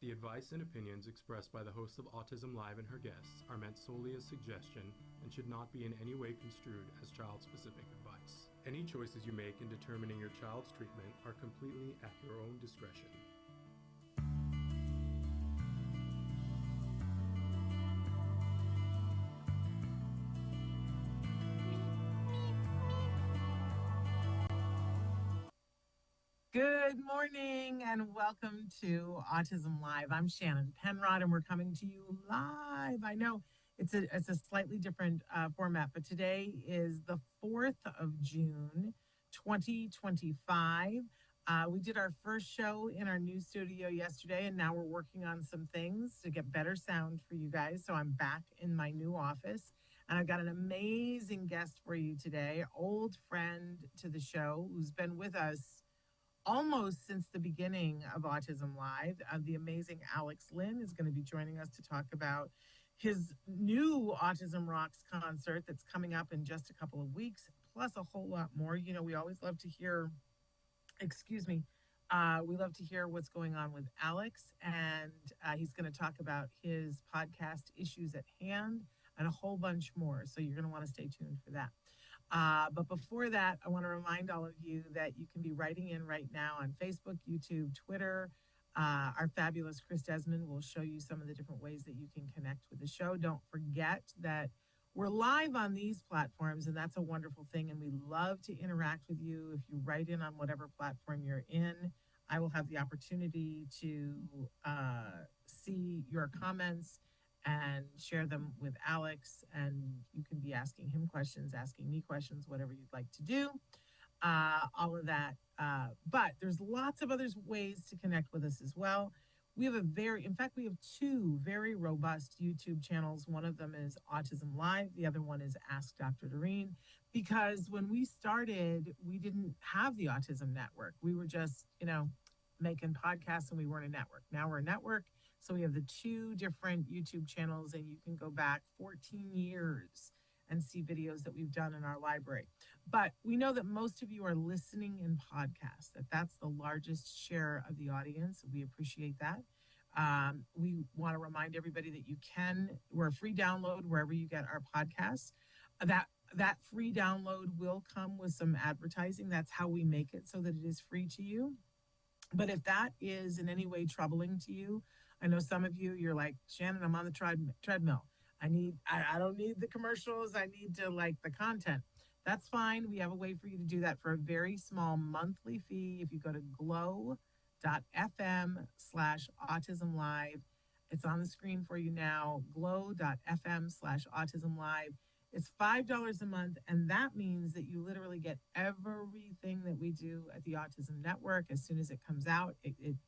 The advice and opinions expressed by the host of Autism Live and her guests are meant solely as suggestion and should not be in any way construed as child-specific advice. Any choices you make in determining your child's treatment are completely at your own discretion. Good morning and welcome to Autism Live. I'm Shannon Penrod and we're coming to you live. I know it's a slightly different format, but today is the 4th of June, 2025. We did our first show in our new studio yesterday, and now we're working on some things to get better sound for you guys. So I'm back in my new office, and I've got an amazing guest for you today, old friend to the show who's been with us almost since the beginning of Autism Live. The amazing Alex Lin is going to be joining us to talk about his new Autism Rocks concert that's coming up in just a couple of weeks, plus a whole lot more. You know, we always love to hear, we love to hear what's going on with Alex, and he's going to talk about his podcast Issues at Hand and a whole bunch more. So you're going to want to stay tuned for that. But before that, I want to remind all of you that you can be writing in right now on Facebook, YouTube, Twitter. Our fabulous Chris Desmond will show you some of the different ways that you can connect with the show. Don't forget that we're live on these platforms, and that's a wonderful thing. And we love to interact with you. If you write in on whatever platform you're in, I will have the opportunity to see your comments and share them with Alex, and you can be asking him questions, asking me questions, whatever you'd like to do, all of that. But there's lots of other ways to connect with us as well. We have we have two very robust YouTube channels. One of them is Autism Live. The other one is Ask Dr. Doreen, because when we started, we didn't have the Autism Network. We were just, making podcasts, and we weren't a network. Now we're a network. So we have the two different YouTube channels, and you can go back 14 years and see videos that we've done in our library. But we know that most of you are listening in podcasts, that's the largest share of the audience. We appreciate that. We want to remind everybody that we're a free download wherever you get our podcasts. That free download will come with some advertising. That's how we make it so that it is free to you. But if that is in any way troubling to you, I know some of you're like, Shannon, I'm on the treadmill. I don't need the commercials. I need to like the content. That's fine. We have a way for you to do that for a very small monthly fee. If you go to glow.fm/autismlive, it's on the screen for you now, glow.fm/autismlive. It's $5 a month, and that means that you literally get everything that we do at the Autism Network as soon as it comes out.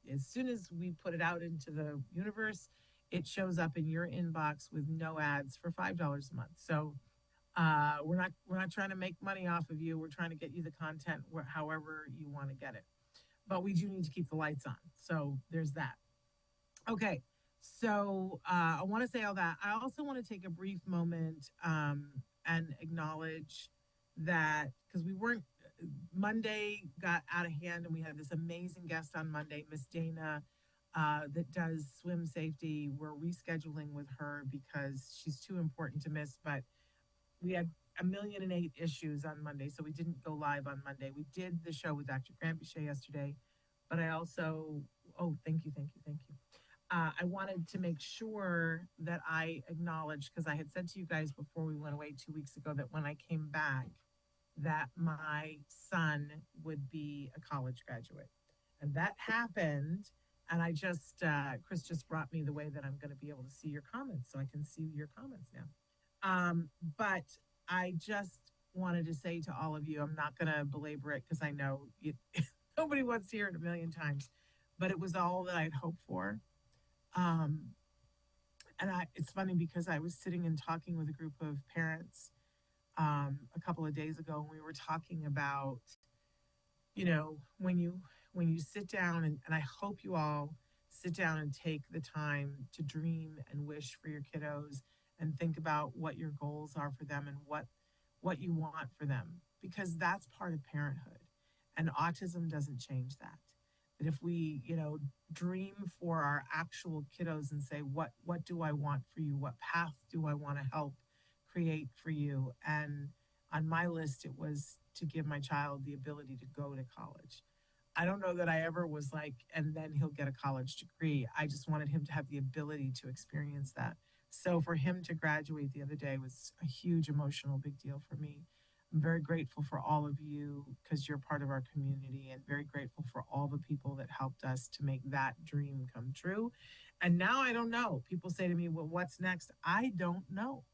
As soon as we put it out into the universe, it shows up in your inbox with no ads for $5 a month. So we're not trying to make money off of you. We're trying to get you the content however you want to get it. But we do need to keep the lights on. So there's that. Okay. So I want to say all that. I also want to take a brief moment and acknowledge that, because Monday got out of hand, and we had this amazing guest on Monday, Miss Dana, that does swim safety. We're rescheduling with her because she's too important to miss, but we had 1,000,008 issues on Monday, so we didn't go live on Monday. We did the show with Dr. Grant Bichet yesterday, but I also, thank you. I wanted to make sure that I acknowledged, because I had said to you guys before we went away 2 weeks ago that when I came back, that my son would be a college graduate. And that happened. And Chris just brought me the way that I'm going to be able to see your comments, so I can see your comments now. But I just wanted to say to all of you, I'm not going to belabor it because I know nobody wants to hear it 1,000,000 times, but it was all that I'd hoped for. It's funny because I was sitting and talking with a group of parents a couple of days ago, and we were talking about, when you sit down, and I hope you all sit down and take the time to dream and wish for your kiddos and think about what your goals are for them and what you want for them, because that's part of parenthood, and autism doesn't change that. that if we, dream for our actual kiddos and say, what do I want for you? What path do I want to help create for you? And on my list, it was to give my child the ability to go to college. I don't know that I ever was like, and then he'll get a college degree. I just wanted him to have the ability to experience that. So for him to graduate the other day was a huge emotional big deal for me. I'm very grateful for all of you because you're part of our community, and very grateful for all the people that helped us to make that dream come true. And now I don't know. People say to me, well, what's next? I don't know.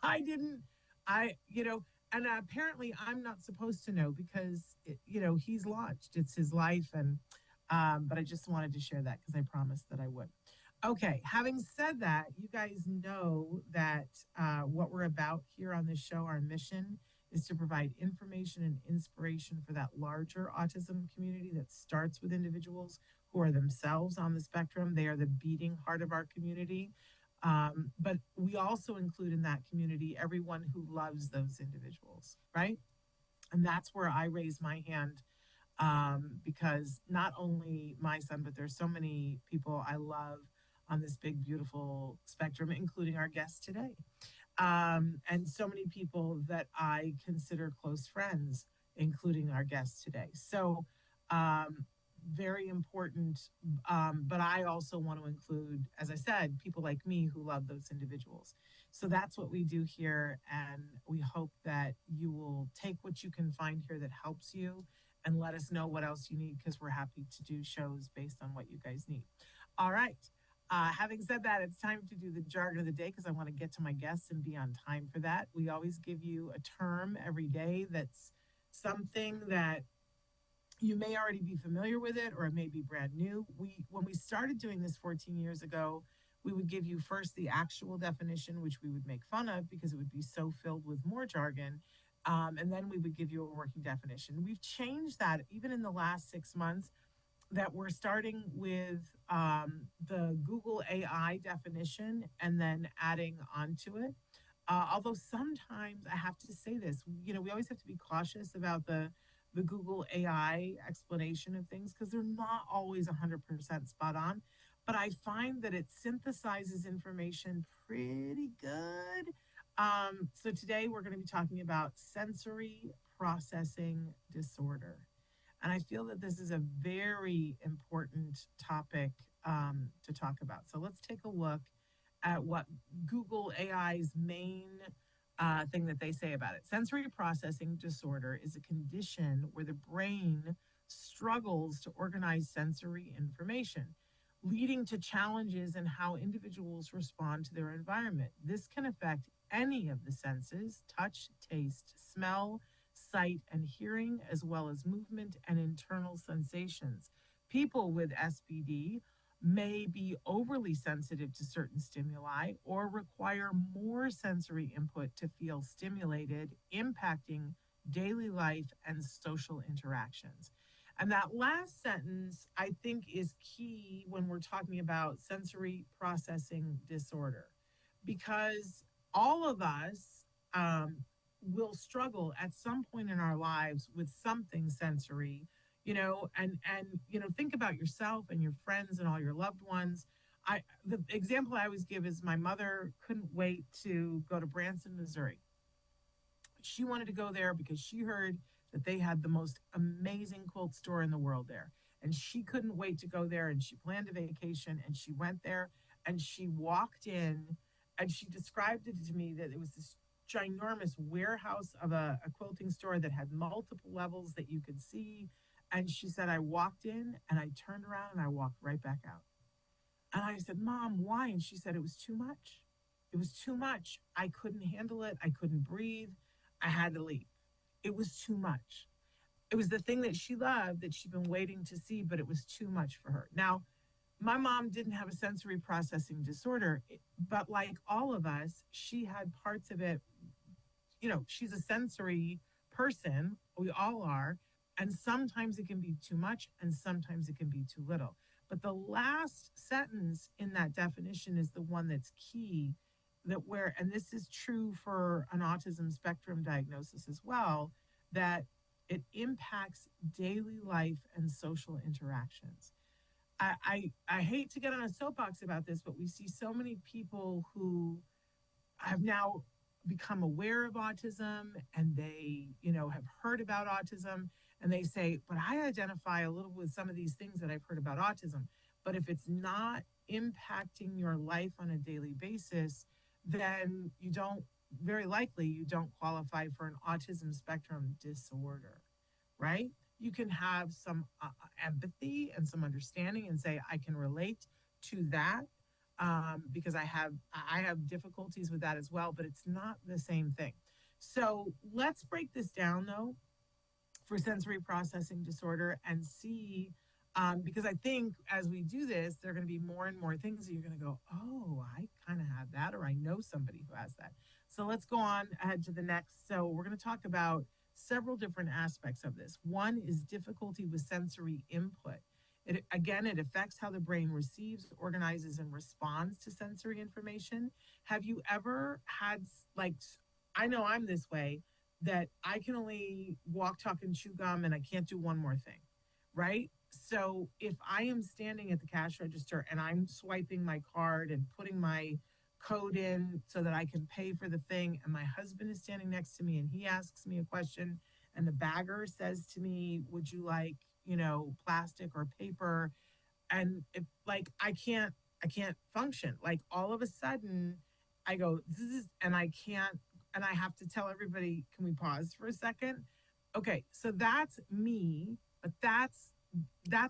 I didn't, and apparently I'm not supposed to know because, he's launched. It's his life. But I just wanted to share that because I promised that I would. Okay, having said that, you guys know that what we're about here on this show, our mission is to provide information and inspiration for that larger autism community that starts with individuals who are themselves on the spectrum. They are the beating heart of our community. But we also include in that community everyone who loves those individuals, right? And that's where I raise my hand, because not only my son, but there's so many people I love on this big, beautiful spectrum, including our guest today. And so many people that I consider close friends, including our guest today. So, very important. But I also want to include, as I said, people like me who love those individuals. So that's what we do here. And we hope that you will take what you can find here that helps you and let us know what else you need, because we're happy to do shows based on what you guys need. All right. Having said that, it's time to do the jargon of the day because I want to get to my guests and be on time for that. We always give you a term every day that's something that you may already be familiar with it, or it may be brand new. When we started doing this 14 years ago, we would give you first the actual definition, which we would make fun of because it would be so filled with more jargon. And then we would give you a working definition. We've changed that even in the last 6 months, that we're starting with the Google AI definition and then adding onto it. Although sometimes I have to say this, we always have to be cautious about the Google AI explanation of things because they're not always 100% spot on. But I find that it synthesizes information pretty good. So today we're going to be talking about sensory processing disorder. And I feel that this is a very important topic to talk about. So let's take a look at what Google AI's main thing that they say about it. Sensory processing disorder is a condition where the brain struggles to organize sensory information, leading to challenges in how individuals respond to their environment. This can affect any of the senses: touch, taste, smell, sight, and hearing, as well as movement and internal sensations. People with SPD may be overly sensitive to certain stimuli or require more sensory input to feel stimulated, impacting daily life and social interactions. And that last sentence, I think, is key when we're talking about sensory processing disorder, because all of us will struggle at some point in our lives with something sensory, think about yourself and your friends and all your loved ones. The example I always give is my mother couldn't wait to go to Branson, Missouri. She wanted to go there because she heard that they had the most amazing quilt store in the world there. And she couldn't wait to go there, and she planned a vacation, and she went there, and she walked in, and she described it to me that it was this ginormous warehouse of a quilting store that had multiple levels that you could see. And she said, I walked in and I turned around and I walked right back out. And I said, Mom, why? And she said, it was too much. It was too much. I couldn't handle it. I couldn't breathe. I had to leave. It was too much. It was the thing that she loved, that she'd been waiting to see, but it was too much for her. Now, my mom didn't have a sensory processing disorder, but like all of us, she had parts of it. She's a sensory person. We all are. And sometimes it can be too much and sometimes it can be too little. But the last sentence in that definition is the one that's key, and this is true for an autism spectrum diagnosis as well, that it impacts daily life and social interactions. I hate to get on a soapbox about this, but we see so many people who have now become aware of autism, and they, have heard about autism, and they say, but I identify a little with some of these things that I've heard about autism. But if it's not impacting your life on a daily basis, then you don't, very likely, you don't qualify for an autism spectrum disorder, right? You can have some empathy and some understanding and say, I can relate to that, because I have difficulties with that as well, but it's not the same thing. So let's break this down though for sensory processing disorder and see, because I think as we do this, there are going to be more and more things that you're going to go, oh, I kind of have that, or I know somebody who has that. So let's go on ahead to the next. So we're going to talk about several different aspects of this. One is difficulty with sensory input. It affects how the brain receives, organizes, and responds to sensory information. Have you ever had, like, I know I'm this way, that I can only walk, talk, and chew gum, and I can't do one more thing, right? So if I am standing at the cash register and I'm swiping my card and putting my code in so that I can pay for the thing, and my husband is standing next to me and he asks me a question, and the bagger says to me, would you like, plastic or paper? And if, like, I can't function. Like, all of a sudden I go, this is, and I can't, and I have to tell everybody, can we pause for a second? Okay, so that's me, but that's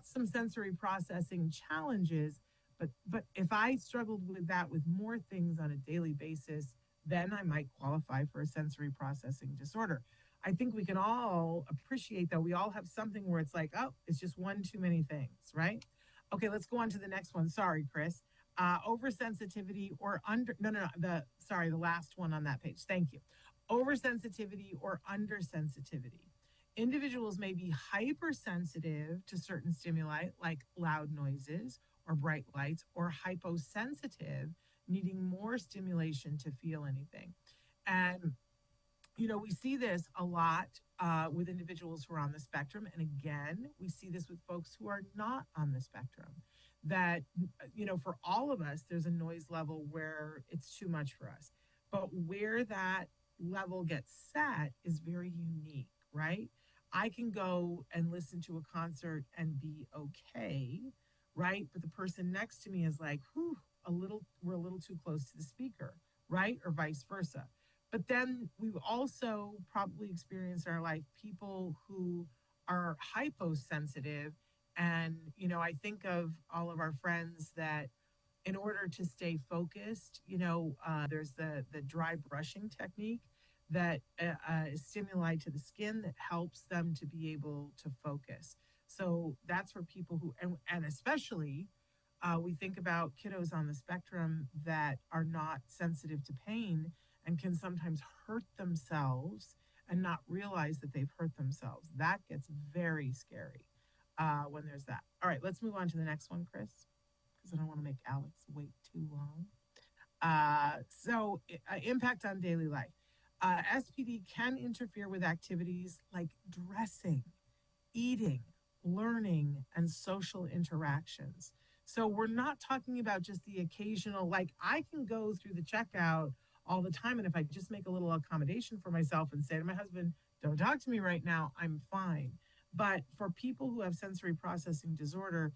some sensory processing challenges. But if I struggled with that with more things on a daily basis, then I might qualify for a sensory processing disorder. I think we can all appreciate that we all have something where it's like, oh, it's just one too many things, right? Okay, let's go on to the next one. Sorry, Chris. Oversensitivity or under, no, no, no, the last one on that page. Thank you. Oversensitivity or undersensitivity. Individuals may be hypersensitive to certain stimuli like loud noises or bright lights, or hyposensitive, needing more stimulation to feel anything. And we see this a lot with individuals who are on the spectrum. And again, we see this with folks who are not on the spectrum. That, for all of us, there's a noise level where it's too much for us. But where that level gets set is very unique, right? I can go and listen to a concert and be okay, right? But the person next to me is like, whew, we're a little too close to the speaker, right? Or vice versa. But then we've also probably experienced in our life people who are hyposensitive. And, I think of all of our friends that in order to stay focused, there's the dry brushing technique that is stimuli to the skin that helps them to be able to focus. So that's for people who, and especially we think about kiddos on the spectrum that are not sensitive to pain and can sometimes hurt themselves and not realize that they've hurt themselves. That gets very scary when there's that. All right, let's move on to the next one, Chris, because I don't want to make Alex wait too long. Impact on daily life. SPD can interfere with activities like dressing, eating, learning, and social interactions. So we're not talking about just the occasional, like, I can go through the checkout all the time, and if I just make a little accommodation for myself and say to my husband, don't talk to me right now, I'm fine. But for people who have sensory processing disorder,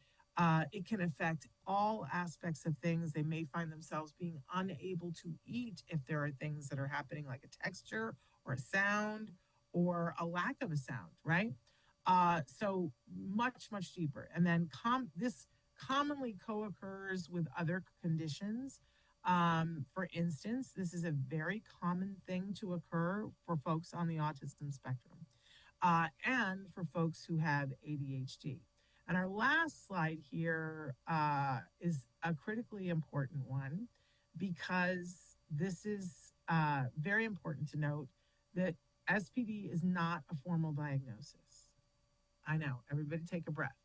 it can affect all aspects of things. They may find themselves being unable to eat if there are things that are happening, like a texture or a sound or a lack of a sound, right? So much deeper. And then this commonly co-occurs with other conditions. For instance, this is a very common thing to occur for folks on the autism spectrum, and for folks who have ADHD. And our last slide here is a critically important one, because this is very important to note that SPD is not a formal diagnosis. I know, everybody take a breath.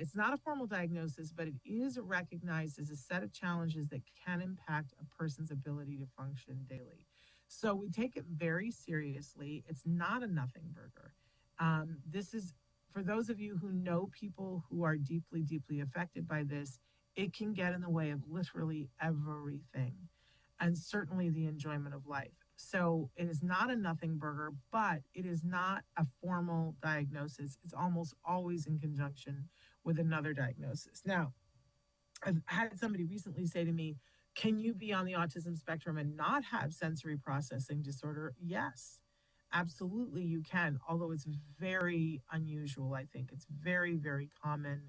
It's not a formal diagnosis, but it is recognized as a set of challenges that can impact a person's ability to function daily. So we take it very seriously. It's not a nothing burger. This is for those of you who know people who are deeply, deeply affected by this, it can get in the way of literally everything and certainly the enjoyment of life. So it is not a nothing burger, but it is not a formal diagnosis. It's almost always in conjunction with another diagnosis. Now, I've had somebody recently say to me, can you be on the autism spectrum and not have sensory processing disorder? Yes, absolutely, you can. Although it's very unusual, I think it's very, very common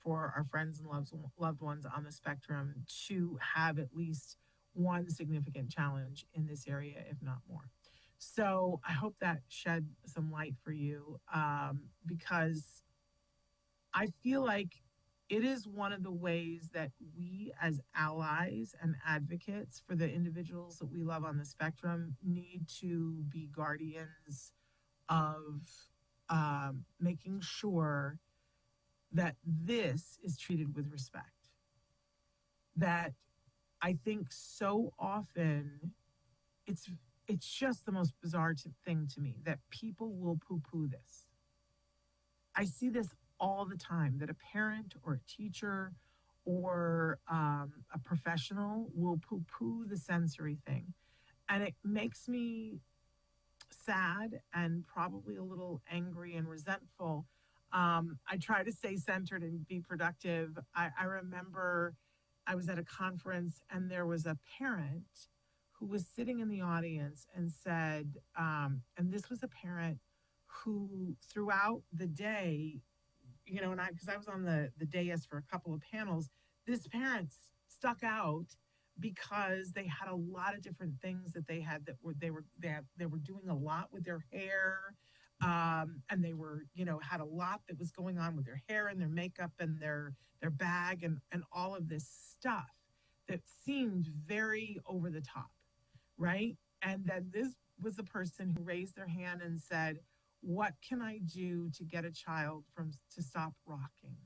for our friends and loved ones on the spectrum to have at least one significant challenge in this area, if not more. So I hope that shed some light for you because I feel like it is one of the ways that we, as allies and advocates for the individuals that we love on the spectrum, need to be guardians of making sure that this is treated with respect. That I think so often it's just the most bizarre thing to me that people will poo-poo this. I see this all the time, that a parent or a teacher or a professional will poo-poo the sensory thing. And it makes me sad and probably a little angry and resentful. I try to stay centered and be productive. I remember I was at a conference and there was a parent who was sitting in the audience and said, and this was a parent who throughout the day, you know, and because I was on the dais for a couple of panels, this parent stuck out because they had a lot of different things that they had that were they were doing a lot with their hair, and they were, you know, had a lot that was going on with their hair and their makeup and their bag and all of this stuff that seemed very over the top, right? And then this was the person who raised their hand and said, what can I do to get a child to stop rocking?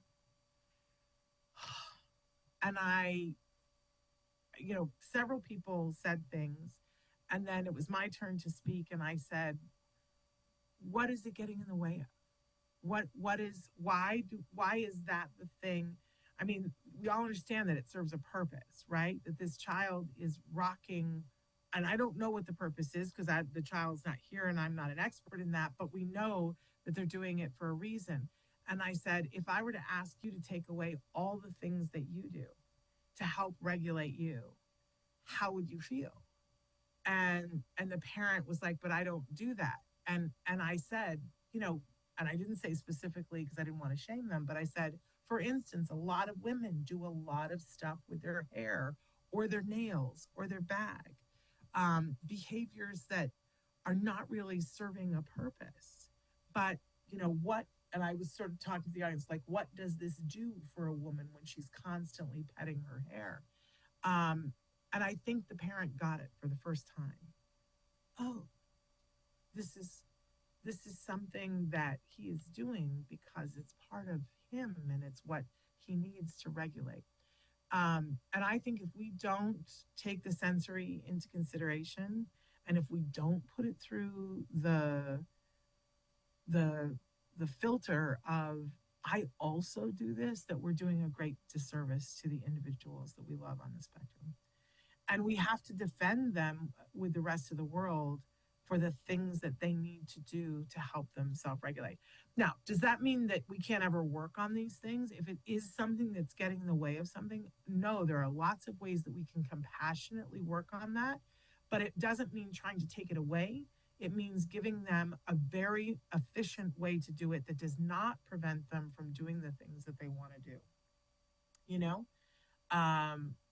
And several people said things, and then it was my turn to speak, and I said, what is it getting in the way of? Why is that the thing? I mean, we all understand that it serves a purpose, right? That this child is rocking, and I don't know what the purpose is because the child's not here and I'm not an expert in that, but we know that they're doing it for a reason. And I said, if I were to ask you to take away all the things that you do to help regulate you, how would you feel? And the parent was like, but I don't do that. And I said, you know, and I didn't say specifically because I didn't want to shame them, but I said, for instance, a lot of women do a lot of stuff with their hair or their nails or their bag, behaviors that are not really serving a purpose. But, you know, and I was sort of talking to the audience, like, what does this do for a woman when she's constantly petting her hair? And I think the parent got it for the first time. Oh, this is something that he is doing because it's part of him and it's what he needs to regulate. And I think if we don't take the sensory into consideration, and if we don't put it through the filter of I also do this, that we're doing a great disservice to the individuals that we love on the spectrum. And we have to defend them with the rest of the world for the things that they need to do to help them self-regulate. Now, does that mean that we can't ever work on these things? If it is something that's getting in the way of something, no, there are lots of ways that we can compassionately work on that, but it doesn't mean trying to take it away. It means giving them a very efficient way to do it that does not prevent them from doing the things that they want to do, you know?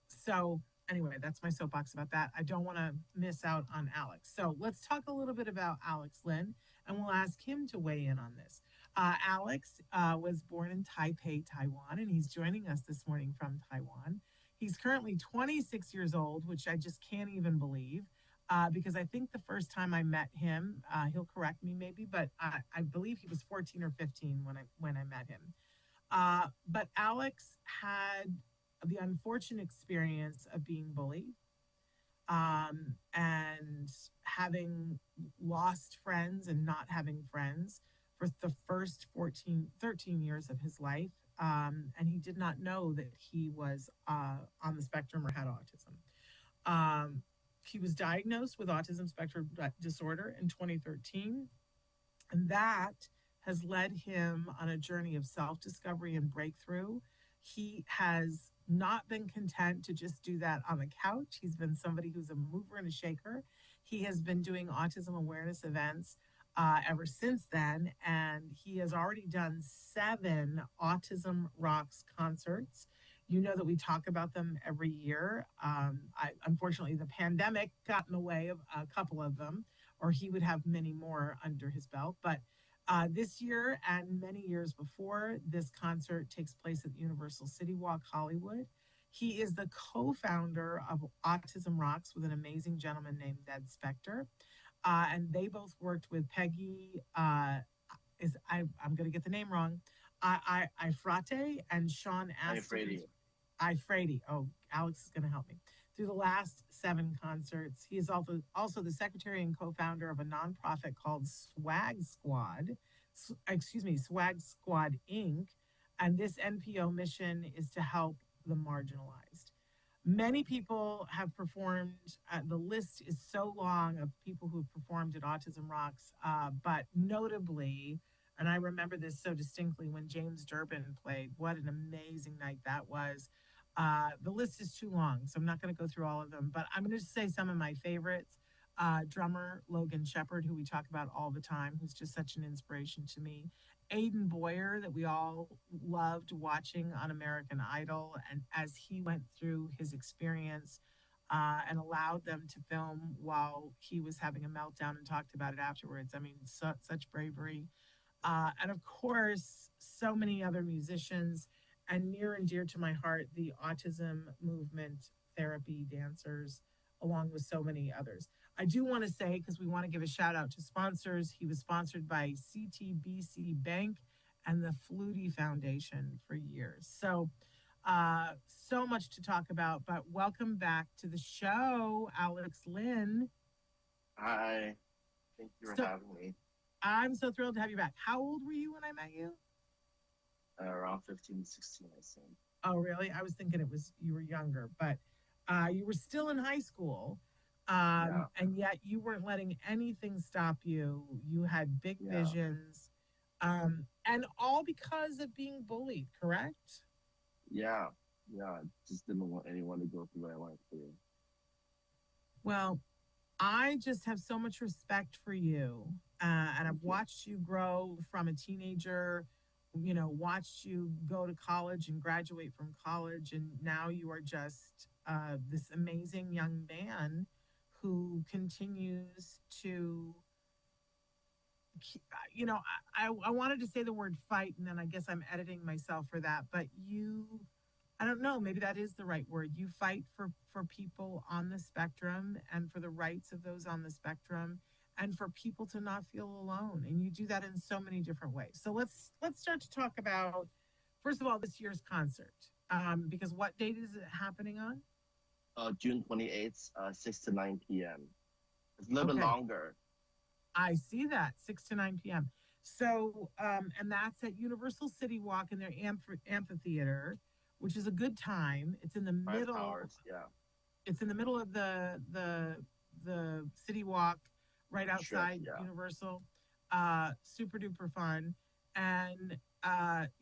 So anyway, that's my soapbox about that. I don't want to miss out on Alex. So let's talk a little bit about Alex Lin, and we'll ask him to weigh in on this. Alex was born in Taipei, Taiwan, and he's joining us this morning from Taiwan. He's currently 26 years old, which I just can't even believe, because I think the first time I met him, he'll correct me maybe, but I believe he was 14 or 15 when I met him. But Alex had the unfortunate experience of being bullied, and having lost friends and not having friends for the first 13 years of his life. And he did not know that he was on the spectrum or had autism. Um, he was diagnosed with autism spectrum disorder in 2013, and that has led him on a journey of self discovery and breakthrough. He has not been content to just do that on the couch. He's been somebody who's a mover and a shaker. He has been doing autism awareness events ever since then, and he has already done 7 Autism Rocks concerts. You know that we talk about them every year. Unfortunately, the pandemic got in the way of a couple of them, or he would have many more under his belt. But this year and many years before, this concert takes place at Universal City Walk, Hollywood. He is the co founder of Autism Rocks with an amazing gentleman named Ned Spector. And they both worked with Peggy, I'm going to get the name wrong, Ifrate and Sean Astin. Ifrate. Oh, Alex is going to help me. Through the last 7 concerts, he is also the secretary and co-founder of a nonprofit called Swag Squad Inc. And this NPO mission is to help the marginalized. Many people have performed. The list is so long of people who have performed at Autism Rocks, but notably, and I remember this so distinctly when James Durbin played. What an amazing night that was. The list is too long, so I'm not going to go through all of them, but I'm going to say some of my favorites. Drummer Logan Shepard, who we talk about all the time, who's just such an inspiration to me. Aiden Boyer, that we all loved watching on American Idol, and as he went through his experience and allowed them to film while he was having a meltdown and talked about it afterwards. I mean, such bravery. And of course, so many other musicians, and near and dear to my heart, the autism movement therapy dancers, along with so many others. I do want to say, because we want to give a shout out to sponsors, he was sponsored by CTBC Bank and the Flutie Foundation for years. So, so much to talk about, but welcome back to the show, Alex Lin. Hi, thank you for having me. I'm so thrilled to have you back. How old were you when I met you? Around 15, 16, I think. Oh, really? I was thinking you were younger, but you were still in high school. And yet you weren't letting anything stop you. You had big visions, and all because of being bullied, correct? Yeah. I just didn't want anyone to go through what I went through. Well, I just have so much respect for you, and I've watched you grow from a teenager, watched you go to college and graduate from college, and now you are just this amazing young man who continues to, I wanted to say the word fight, and then I guess I'm editing myself for that, but I don't know, maybe that is the right word. You fight for people on the spectrum and for the rights of those on the spectrum and for people to not feel alone. And you do that in so many different ways. So let's start to talk about, first of all, this year's concert, because what date is it happening on? June 28th, 6 to 9 p.m. It's a little bit longer. I see that, 6 to 9 p.m. So, and that's at Universal City Walk in their amphitheater, which is a good time. It's in the middle. 5 hours, yeah. It's in the middle of the City Walk, right outside Universal. Super duper fun. And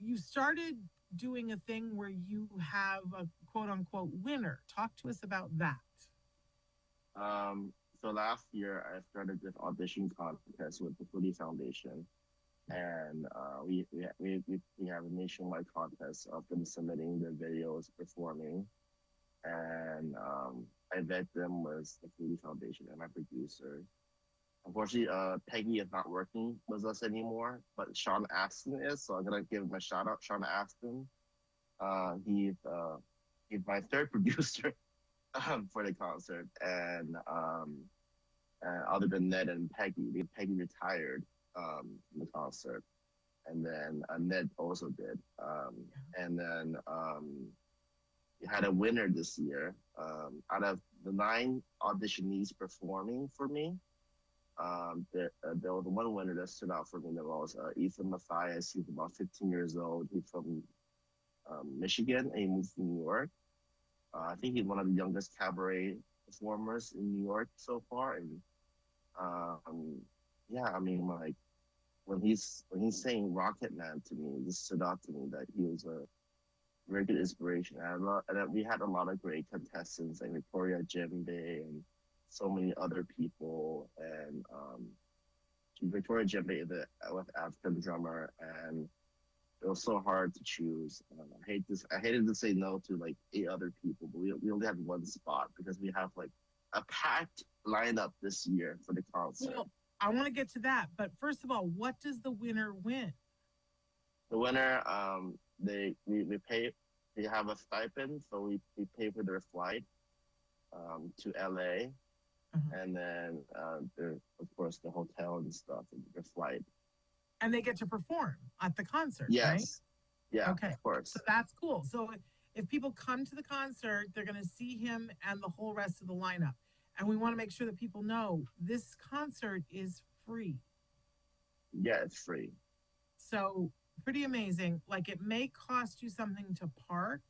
you started doing a thing where you have a quote unquote winner. Talk to us about that. So last year I started this audition contest with the Flutie Foundation, and we have a nationwide contest of them submitting their videos performing, and I vet them with the Flutie Foundation and my producer. Unfortunately, Peggy is not working with us anymore, but Sean Astin is, so I'm gonna give him a shout out. Sean Astin, he's my third producer for the concert, and other than Ned and Peggy, Peggy retired from the concert, and then Ned also did, and then we had a winner this year. Out of the 9 auditionees performing for me, there was one winner that stood out for me the most. Ethan Mathias. He's about 15 years old. He's from Michigan, and he moved to New York. I think he's one of the youngest cabaret performers in New York so far. And yeah, I mean, like when he's saying Rocket Man to me, it just stood out to me that he was a very good inspiration. And we had a lot of great contestants like Victoria Jembe and so many other people. And Victoria Jembe is an African drummer, and it was so hard to choose. I hated to say no to like 8 other people, but we only had one spot because we have like a packed lineup this year for the concert. Well, I want to get to that, but first of all, what does the winner win? The winner, we pay. They have a stipend, so we pay for their flight to LA, and then of course the hotel and stuff, and their flight. And they get to perform at the concert, yes. Right? Yeah, okay. Of course. So that's cool. So if people come to the concert, they're going to see him and the whole rest of the lineup. And we want to make sure that people know this concert is free. Yeah, it's free. So pretty amazing. Like it may cost you something to park.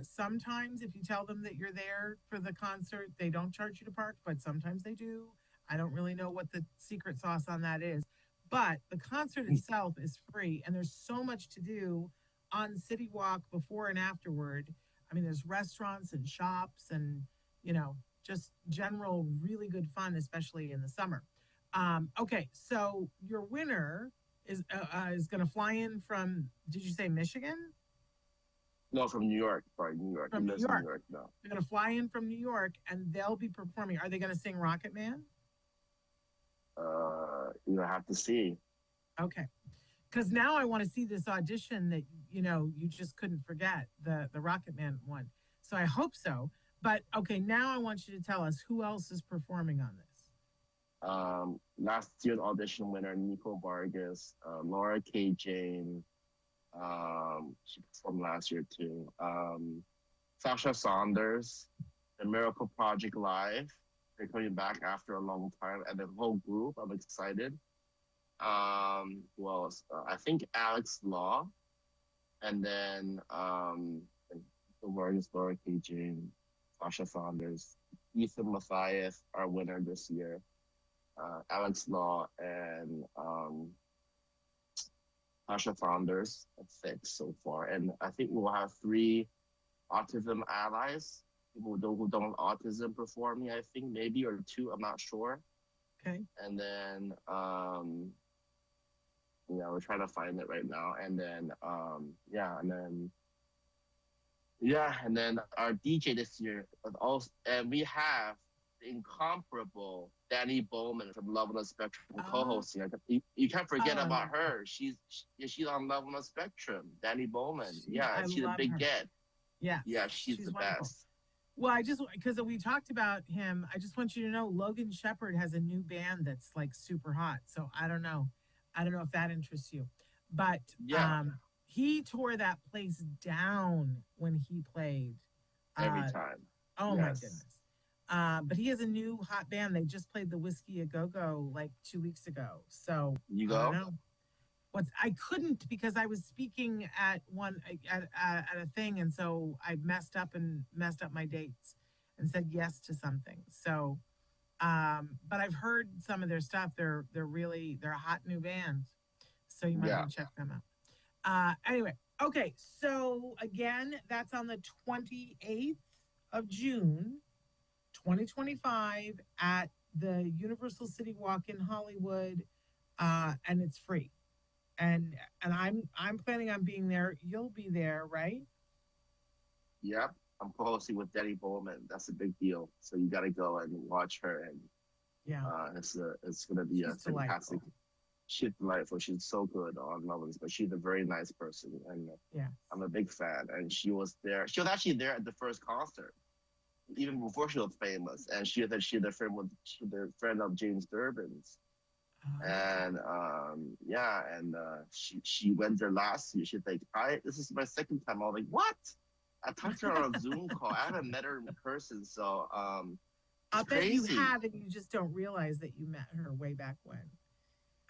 Sometimes if you tell them that you're there for the concert, they don't charge you to park, but sometimes they do. I don't really know what the secret sauce on that is. But the concert itself is free, and there's so much to do on City Walk before and afterward. I mean, there's restaurants and shops and, just general really good fun, especially in the summer. Okay, so your winner is going to fly in from, did you say Michigan? No, from New York. Sorry, New York. From New York. New York. No. They're going to fly in from New York, and they'll be performing. Are they going to sing Rocket Man? You have to see. Okay. Because now I want to see this audition that, you just couldn't forget, the Rocket Man one. So I hope so. But, okay, now I want you to tell us who else is performing on this. Last year's audition winner, Nico Vargas, Laura K. Jane, she performed last year too. Sasha Saunders, The Miracle Project Live. They're coming back after a long time, and the whole group. I'm excited. Who else? I think Alex Law, and then Laura K. Jane, Sasha Saunders, Ethan Mathias, our winner this year. Alex Law and Sasha Saunders. That's 6 so far, and I think we'll have 3 autism allies. People who don't autism performing, I think maybe, or 2, I'm not sure. Okay. And then, we're trying to find it right now. And then, and then our DJ this year was also, and we have the incomparable Danny Bowman from Love on the Spectrum co-hosting. You can't forget about her. She's on Love on the Spectrum. Danny Bowman. She's a big get. Yeah. Yeah, she's the wonderful. best. Well, because we talked about him, I just want you to know Logan Shepard has a new band that's like super hot. So I don't know if that interests you, but he tore that place down when he played. Every time. Oh, yes. My goodness. But he has a new hot band. They just played the Whiskey A Go-Go like 2 weeks ago. So you go? I don't know. I couldn't because I was speaking at a thing, and so I messed up my dates and said yes to something. So, but I've heard some of their stuff. They're a hot new band, so you might want to check them out. Anyway, okay. So again, that's on the 28th of June, 2025, at the Universal City Walk in Hollywood, and it's free. And I'm planning on being there. You'll be there, right? Yep. I'm co-hosting with Danny Bowman. That's a big deal. So you got to go and watch her. And it's going to be a fantastic. She's delightful. She's so good on Lovins, but she's a very nice person. And I'm a big fan. And she was there. She was actually there at the first concert, even before she was famous. And she the friend of James Durbin's. And she went there last year. She's like, this is my second time. I was like, what? I talked to her on a Zoom call. I haven't met her in person, so I'll bet you crazy. have, and you just don't realize that you met her way back when.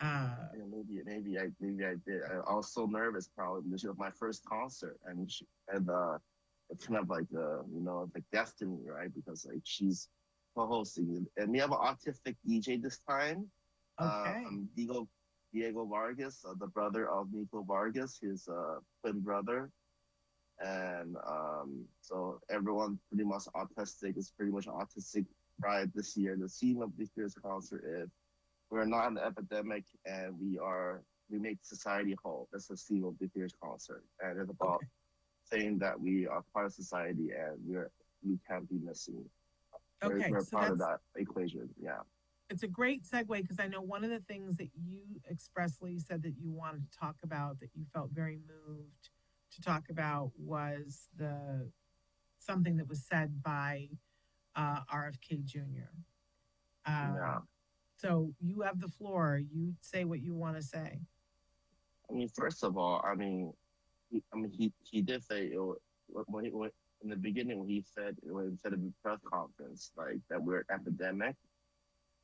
Yeah, maybe I did. I was so nervous probably because it was my first concert, and it's kind of like like destiny, right? Because like she's co-hosting, and we have an autistic DJ this time. Okay. Diego Vargas, the brother of Nico Vargas, his twin brother, and so everyone pretty much autistic is pretty much autistic pride this year. The theme of this year's concert is we're not an epidemic and we make society whole. That's the theme of this year's concert. And it's about Okay. saying that we are part of society and we can't be missing. Okay. We're So part of that equation. Yeah. it's a great segue because I know one of the things that you expressly said that you wanted to talk about, that you felt very moved to talk about, was the something that was said by RFK Jr. Yeah. So you have the floor. You say what you want to say. I mean, first of all, he did say when in the beginning when he said in the press conference like that we're an epidemic.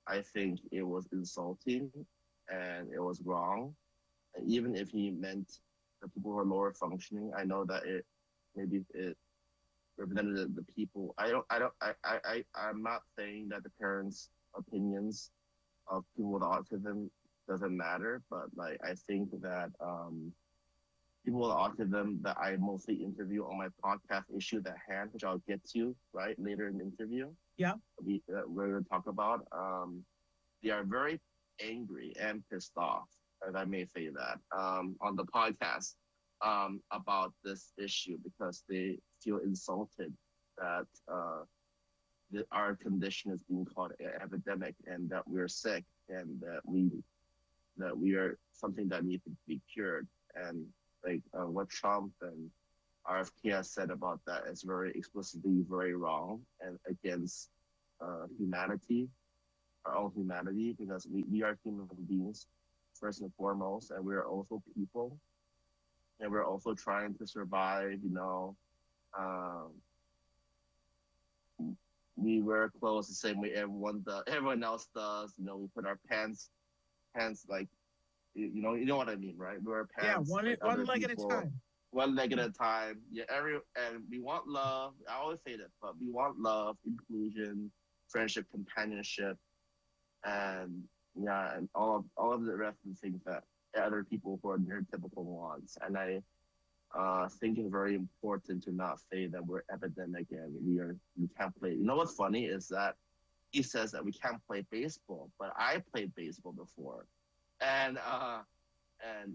I think it was insulting and it was wrong. And even if he meant the people who are lower functioning, I know that it represented the people. I'm not saying that the parents' opinions of people with autism doesn't matter, but like I think that people with autism that I mostly interview on my podcast Issue at Hand, which I'll get to right later in the interview. Yeah. We're going to talk about. They are very angry and pissed off, as I may say that, on the podcast about this issue because they feel insulted that our condition is being called an epidemic and that we're sick and that we are something that needs to be cured. And like what Trump and RFK has said about that is very explicitly very wrong and against humanity, our own humanity, because we are human beings first and foremost, and we're also people, and we're also trying to survive. We wear clothes the same way everyone else does. We put our pants like you know what I mean, right? We wear pants like one leg at a time. One leg at a time. Yeah, and we want love. I always say this, but we want love, inclusion, friendship, companionship, and and all of the rest of the things that other people who are neurotypical wants. And I think it's very important to not say that we're epidemic and we can't play. You know what's funny is that he says that we can't play baseball, but I played baseball before, and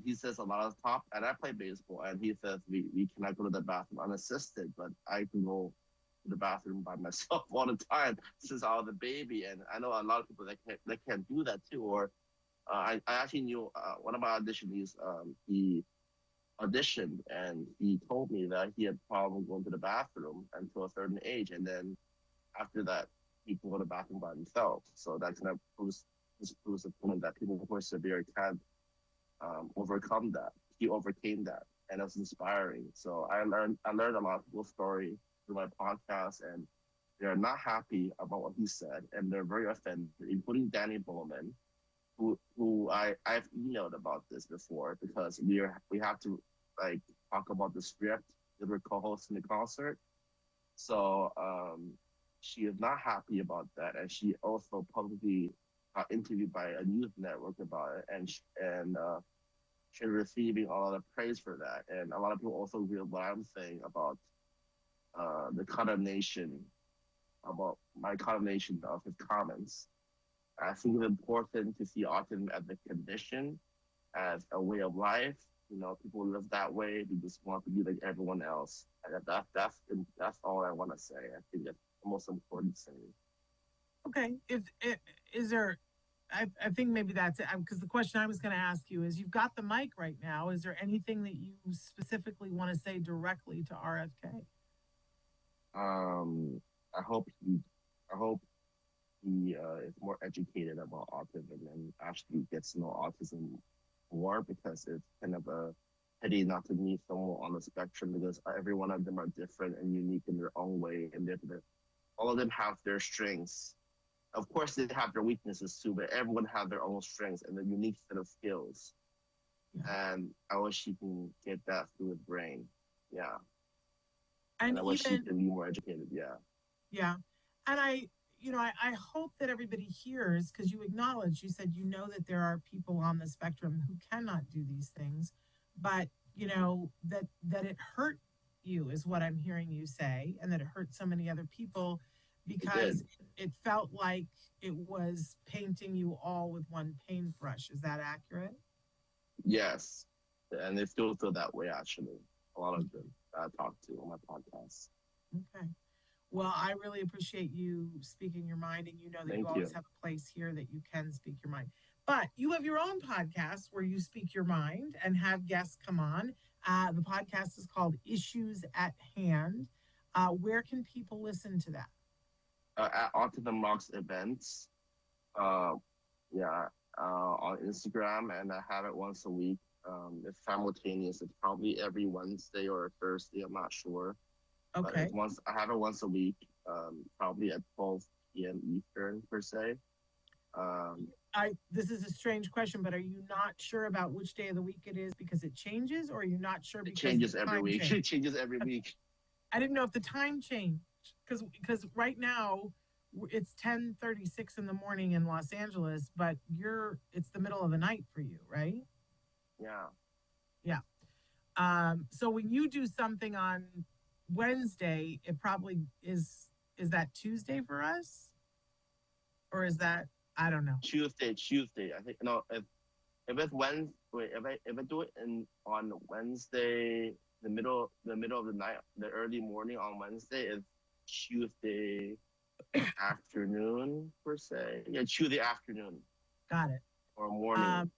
he says a lot of top, and I play baseball, and he says we cannot go to the bathroom unassisted, but I can go to the bathroom by myself all the time since I was a baby, and I know a lot of people that can't do that too. Or I actually knew one of my auditionees, he auditioned, and he told me that he had problems going to the bathroom until a certain age, and then after that, he can go to the bathroom by himself. So that kind of proves the point that people who are severe can't overcome that. He overcame that, and it was inspiring. So I learned a lot of people's story through my podcast, and they're not happy about what he said, and they're very offended, including Danny Bowman, who I've emailed about this before because we have to like talk about the script that we're co-hosting the concert. So she is not happy about that, and she also publicly got interviewed by a news network about it, and she's receiving a lot of praise for that. And a lot of people also agree with what I'm saying about the condemnation, about my condemnation of his comments. I think it's important to see autism as a condition, as a way of life. People live that way. We just want to be like everyone else. And that's all I want to say. I think that's the most important thing. Okay. Is there? I think maybe that's it. Because the question I was going to ask you is, you've got the mic right now. Is there anything that you specifically want to say directly to RFK? I hope he is more educated about autism and actually gets to know autism more, because it's kind of a pity not to meet someone on the spectrum, because every one of them are different and unique in their own way, and all of them have their strengths of course they have their weaknesses too, but everyone have their own strengths and a unique set of skills. Yeah. And I wish she can get that through the brain. Yeah. And I wish she even, can be more educated. Yeah. yeah. And I hope that everybody hears, because you acknowledge, you said, that there are people on the spectrum who cannot do these things, but that it hurt you is what I'm hearing you say, and that it hurt so many other people It did. because it felt like it was painting you all with one paintbrush. Is that accurate? Yes. And they still feel that way, actually. A lot of them I talked to on my podcast. Okay. Well, I really appreciate you speaking your mind, and that you Thank always you. have a place here that you can speak your mind. But you have your own podcast where you speak your mind and have guests come on. The podcast is called Issues at Hand. Where can people listen to that? At Autism Rocks events, uh, yeah, on Instagram, and I have it once a week. It's simultaneous. It's probably every Wednesday or Thursday. I'm not sure. But Okay. I have it once a week, probably at 12 p.m. Eastern per se. This is a strange question, but are you not sure about which day of the week it is because it changes, or are you not sure It because changes the every time week. changed? It changes every week. I didn't know if the time changed because right now it's 10:36 in the morning in Los Angeles, but it's the middle of the night for you, right? Yeah. Yeah. So when you do something on Wednesday, it probably is that Tuesday for us? Or is that, I don't know. Tuesday. I think no. If it's Wednesday, if I do it on Wednesday, the middle of the night, the early morning on Wednesday, it's Tuesday afternoon per se. Yeah, Tuesday afternoon Got it. or morning.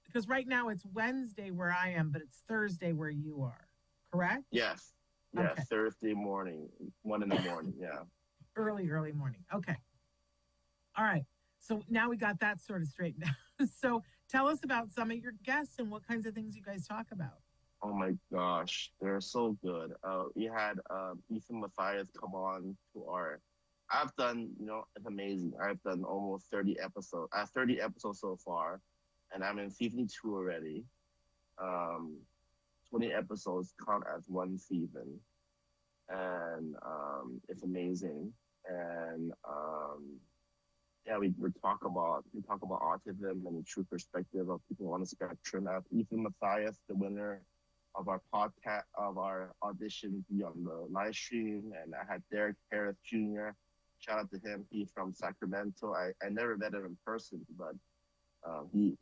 Because right now it's Wednesday where I am, but it's Thursday where you are. Correct? Yes. Yeah, Okay. Thursday morning, 1 a.m. Yeah. Early morning. Okay. All right. So now we got that sort of straightened out. So tell us about some of your guests and what kinds of things you guys talk about. Oh my gosh, they're so good. We had Ethan Matthias come on to our. I've done, it's amazing. I've done almost 30 episodes. 30 episodes so far, and I'm in season 2 already. 20 episodes count as one season, and it's amazing. And yeah, we talk about autism and the true perspective of people on the spectrum. As Ethan Matthias, the winner of our podcast, of our audition, be on the live stream, and I had Derek Harris Jr. Shout out to him. He's from Sacramento. I never met him in person, but he's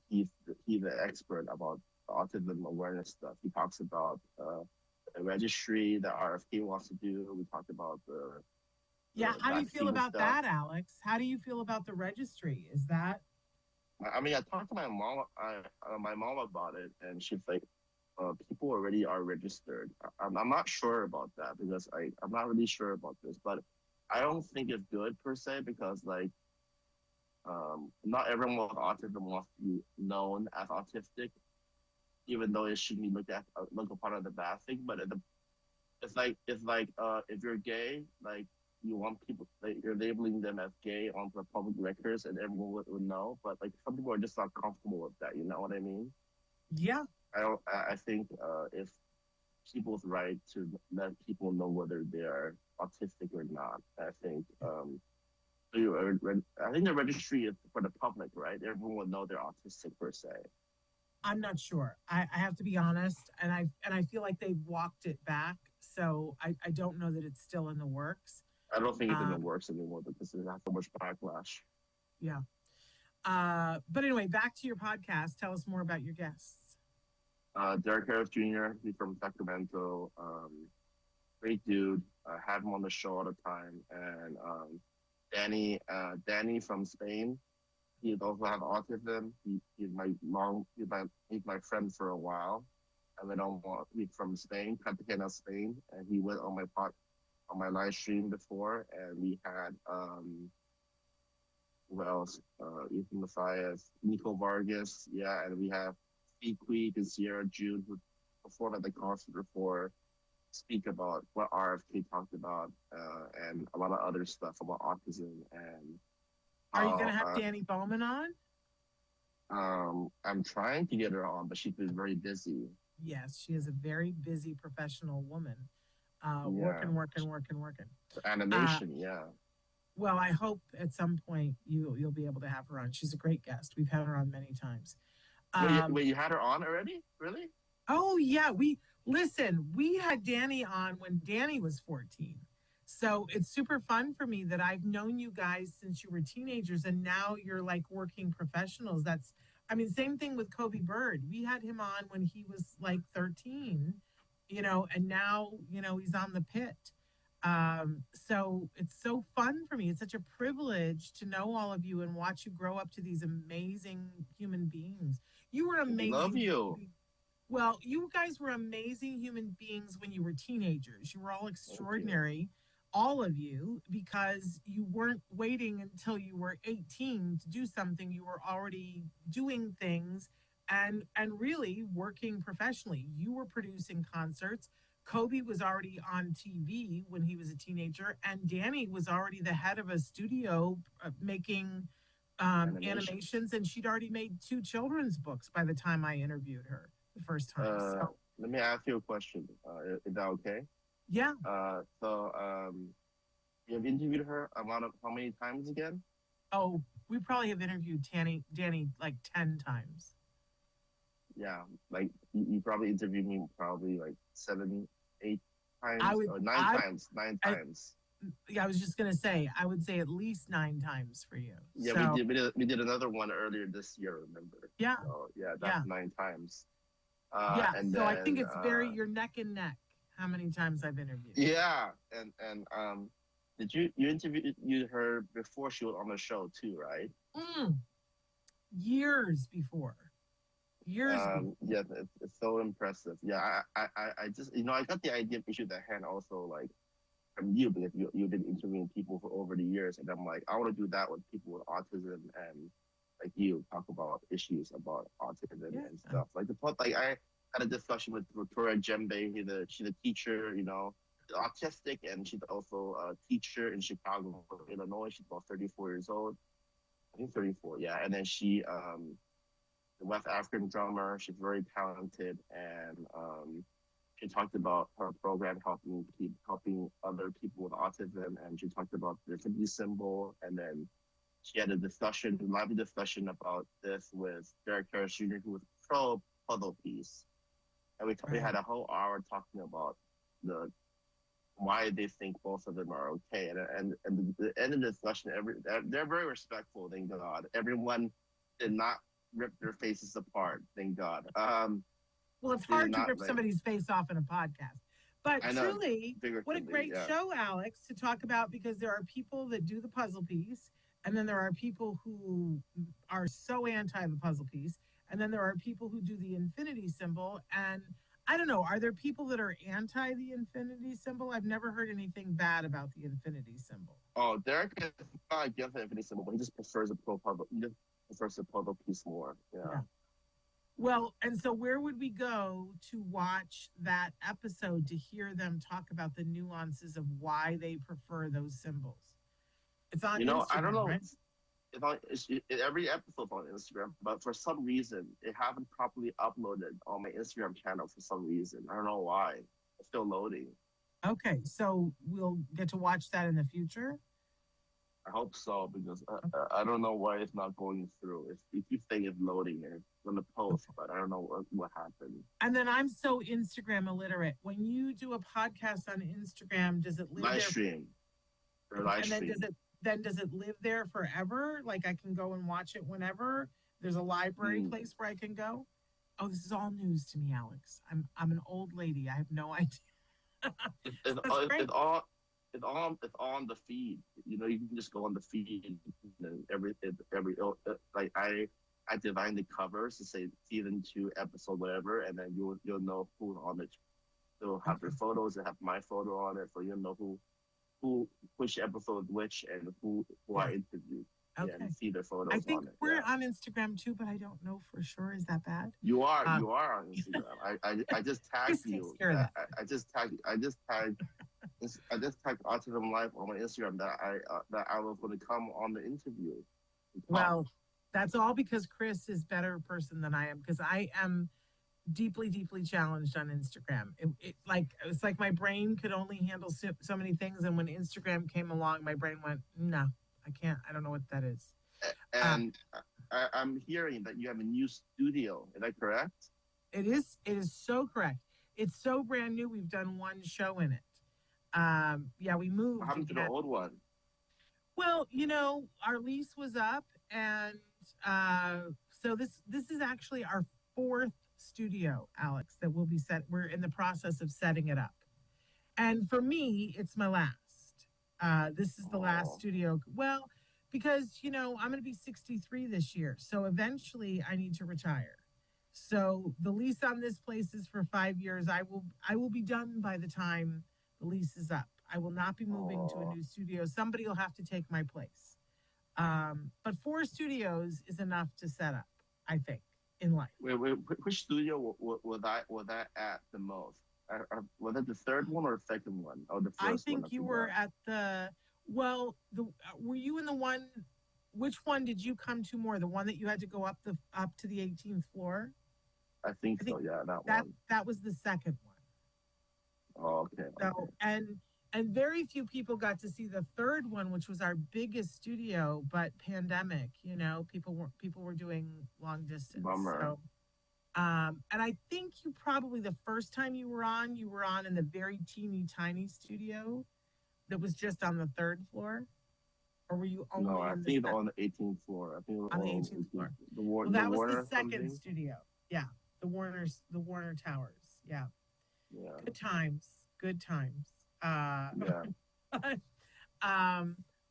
the expert about autism awareness stuff. He talks about the registry that RFK wants to do. We talked about the Yeah, how do you feel about stuff. that, Alex? How do you feel about the registry? Is that? I mean, I talked to my mom. My mom about it, and she's like, "People already are registered." I'm not sure about that because I'm not really sure about this, but I don't think it's good per se because not everyone with autism wants to be known as autistic, even though it shouldn't be looked upon as a bad thing. But it's like if you're gay, like you want people, like you're labeling them as gay on the public records, and everyone would know. But like some people are just not comfortable with that. You know what I mean? Yeah. I think it's people's right to let people know whether they are autistic or not. I think the registry is for the public, right? Everyone will know they're autistic per se. I'm not sure. I have to be honest, and I feel like they walked it back, so I don't know that it's still in the works. I don't think it's in the works anymore because it has so much backlash. Yeah. But anyway, back to your podcast. Tell us more about your guests. Derek Harris Jr. He's from Sacramento. Great dude. I have him on the show all the time. And Danny from Spain. He also has autism. He's my friend for a while. He's from Spain, Cartagena, Spain, and he went on my live stream before. And we had who else? Ethan Matthias, Nico Vargas, yeah, and we have Queeg and Sierra June, who performed at the concert before, speak about what RFK talked about and a lot of other stuff about autism. And Are you going to Oh, have Danny Bowman on? I'm trying to get her on, but she's been very busy. Yes, she is a very busy professional woman. Yeah, Working. Uh, animation. Yeah. well, I hope at some point you'll be able to have her on. She's a great guest. We've had her on many times. Wait, you had her on already? Really? Oh yeah, we had Danny on when Danny was 14. So it's super fun for me that I've known you guys since you were teenagers and now you're like working professionals. I mean, same thing with Kobe Bird. We had him on when he was like 13, and now, he's on the pit. So it's so fun for me. It's such a privilege to know all of you and watch you grow up to these amazing human beings. You were We love amazing. you. Well, you guys were amazing human beings when you were teenagers. You were all extraordinary, all of you, because you weren't waiting until you were 18 to do something. You were already doing things and really working professionally. You were producing concerts. Kobe was already on TV when he was a teenager, and Danny was already the head of a studio making animations, and she'd already made 2 children's books by the time I interviewed her the first time. So, Let me ask you a question. Is that okay? yeah. You have interviewed her amount of how many times again? Oh, we probably have interviewed Danny like 10 times. Yeah, like you probably interviewed me probably like 7, 8 times or nine times. Yeah, I was just gonna say, I would say at least 9 times for you. Yeah, so, we did another one earlier this year. Remember? Yeah. So, yeah, that's 9 times. Yeah. And so then, I think it's you're neck and neck. How many times I've interviewed? Yeah, and did you interviewed her before she was on the show too, right? Years before. Yeah, it's so impressive. Yeah, I just I got the idea of Issue the Hand also like from you because you've been interviewing people for over the years, and I'm like I want to do that with people with autism and like you talk about issues about autism and stuff like I had a discussion with Victoria Djembe. She's a teacher, autistic, and she's also a teacher in Chicago, Illinois. She's about 34 years old. I think 34, yeah. And then she the West African drummer. She's very talented, and she talked about her program helping other people with autism, and she talked about the infinity symbol, and then she had a lively discussion about this with Derek Harris Jr., who was pro puzzle piece, and we had a whole hour talking about why they think both of them are okay, and the end of the discussion, they're very respectful. Thank God, everyone did not rip their faces apart. Thank God. Well, it's hard to rip somebody's face off in a podcast. But truly, what a great show, Alex, to talk about, because there are people that do the puzzle piece, and then there are people who are so anti the puzzle piece, and then there are people who do the infinity symbol. And I don't know, are there people that are anti the infinity symbol? I've never heard anything bad about the infinity symbol. Oh, Derek is not against the infinity symbol, but he just prefers a puzzle. He just prefers a puzzle piece more. Yeah. Well, and so where would we go to watch that episode to hear them talk about the nuances of why they prefer those symbols? It's on Instagram, I don't know. Right? Every episode's on Instagram, but for some reason, it haven't properly uploaded on my Instagram channel for some reason. I don't know why. It's still loading. Okay, so we'll get to watch that in the future? I hope so, because I don't know why it's not going through. It keeps saying it's loading and it's going to post, but I don't know what happened. And then I'm so Instagram illiterate. When you do a podcast on Instagram, does it live live there? Stream. Or live stream. Does it live there forever? Like I can go and watch it whenever? There's a library place where I can go? Oh, this is all news to me, Alex. I'm an old lady. I have no idea. It's all on the feed. You can just go on the feed and every like I designed the covers to say season 2 episode whatever, and then you'll know who's on it. They'll have their photos, they have my photo on it, so you'll know which episode which and who I interviewed. Okay. Yeah, and see their photos. I think on it. we're on Instagram too, but I don't know for sure. Is that bad? You are on Instagram. I just tagged you. I just tagged Autism Life on my Instagram that I was going to come on the interview. Well, that's all because Chris is better person than I am, because I am deeply, deeply challenged on Instagram. It's like my brain could only handle so many things, and when Instagram came along, my brain went, no, I can't. I don't know what that is. And I'm hearing that you have a new studio. Is that correct? It is. It is so correct. It's so brand new. We've done one show in it. Yeah, we moved. What happened to the old one? Well, our lease was up, and so this is actually our fourth studio, Alex, that will be set. We're in the process of setting it up, and for me, it's my last. This is the last studio. Well, because I'm going to be 63 this year, so eventually I need to retire. So the lease on this place is for 5 years. I will be done by the time the lease is up. I will not be moving to a new studio. Somebody will have to take my place. But 4 studios is enough to set up, I think, in life. Wait, which studio was that at the most? Was it the third one or the second one? Or the first one? I think you were at were you in the one, which one did you come to more? The one that you had to go up to the 18th floor? I think so, yeah, that one. That was the second one. Oh, okay. So, and very few people got to see the third one, which was our biggest studio, but pandemic, people were doing long distance. Bummer. So, and I think you probably, the first time you were on in the very teeny tiny studio that was just on the 3rd floor, or were you only? No, I think on the 18th floor. I think on the 18th floor. That was the second studio. Yeah, the Warner Towers. Yeah. Yeah. Good times. Yeah.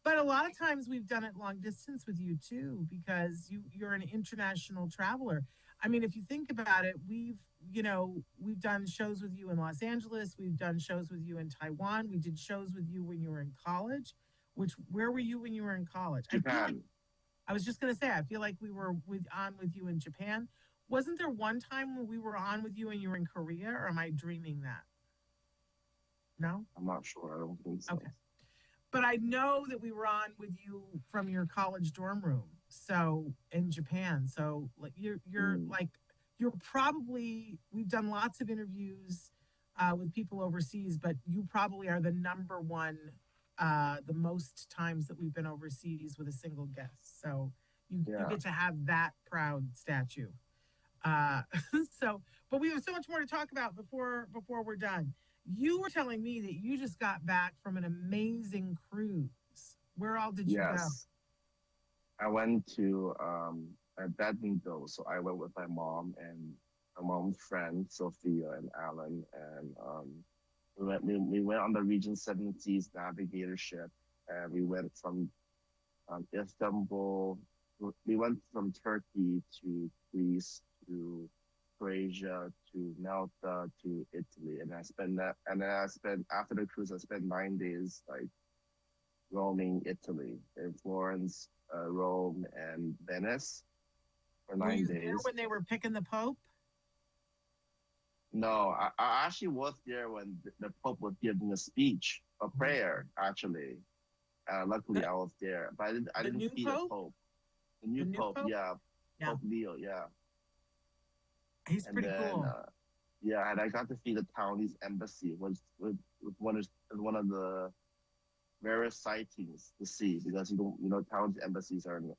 But a lot of times we've done it long distance with you too, because you're an international traveler. I mean, if you think about it, we've done shows with you in Los Angeles. We've done shows with you in Taiwan. We did shows with you when you were in college. Where were you when you were in college? Japan. I was just going to say, I feel like we were on with you in Japan. Wasn't there one time when we were on with you and you were in Korea, or am I dreaming that? No? I'm not sure. I don't think so. Okay. But I know that we were on with you from your college dorm room. So in Japan. So like you're probably, we've done lots of interviews with people overseas, but you probably are the number one, the most times that we've been overseas with a single guest. So you get to have that proud statue. But we have so much more to talk about before we're done. You were telling me that you just got back from an amazing cruise. Where all did you go? I went to Badminton. So I went with my mom and my mom's friend Sophia and Alan, and we went on the Region 7 Seas Navigator ship, and we went from Istanbul. We went from Turkey to Greece to Croatia to Malta to Italy, and after the cruise I spent 9 days like roaming Italy in Florence, Rome, and Venice for 9 days. Were you there when they were picking the Pope? No, I actually was there when the Pope was giving a speech, a prayer actually. Luckily I was there, but I didn't see the Pope. The new Pope, yeah. Pope Leo, yeah. He's pretty cool. And I got to see the Taiwanese embassy, which was one of the rarest sightings to see, because Taiwanese embassies you